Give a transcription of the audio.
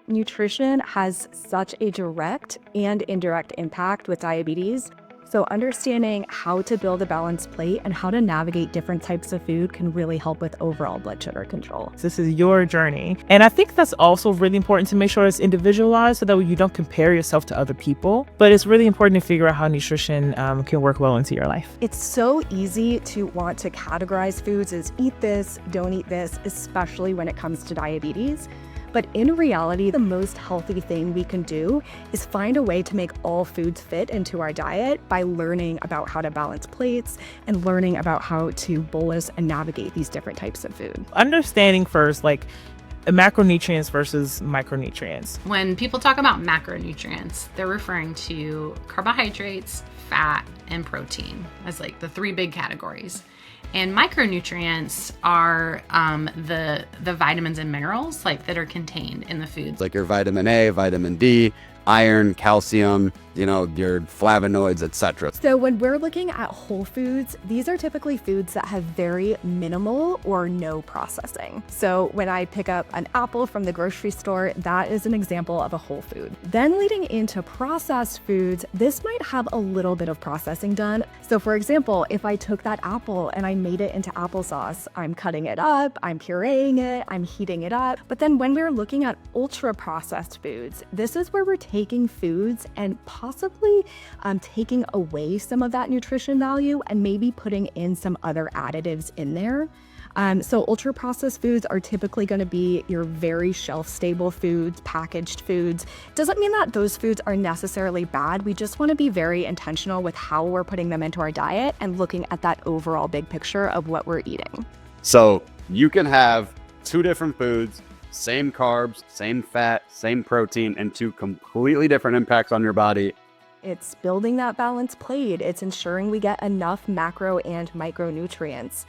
Nutrition has such a direct and indirect impact with diabetes. So understanding how to build a balanced plate and how to navigate different types of food can really help with overall blood sugar control. This is your journey. And I think that's also really important to make sure it's individualized so that you don't compare yourself to other people. But it's really important to figure out how nutrition can work well into your life. It's so easy to want to categorize foods as eat this, don't eat this, especially when it comes to diabetes. But in reality, the most healthy thing we can do is find a way to make all foods fit into our diet by learning about how to balance plates and learning about how to bolus and navigate these different types of food. Understanding first, like macronutrients versus micronutrients. When people talk about macronutrients, they're referring to carbohydrates, fat, and protein as like the three big categories. And micronutrients are the vitamins and minerals like that are contained in the foods. Like your vitamin A, vitamin D, iron, calcium, your flavonoids, etc. So when we're looking at whole foods, these are typically foods that have very minimal or no processing. So when I pick up an apple from the grocery store, that is an example of a whole food. Then leading into processed foods, this might have a little bit of processing done. So for example, if I took that apple and I made it into applesauce, I'm cutting it up, I'm pureeing it, I'm heating it up. But then when we're looking at ultra processed foods, this is where we're taking foods and possibly taking away some of that nutrition value and maybe putting in some other additives in there. So ultra processed foods are typically going to be your very shelf stable foods, packaged foods. Doesn't mean that those foods are necessarily bad. We just want to be very intentional with how we're putting them into our diet and looking at that overall big picture of what we're eating. So you can have two different foods, same carbs, same fat, same protein, and two completely different impacts on your body. It's building that balanced plate. It's ensuring we get enough macro and micronutrients.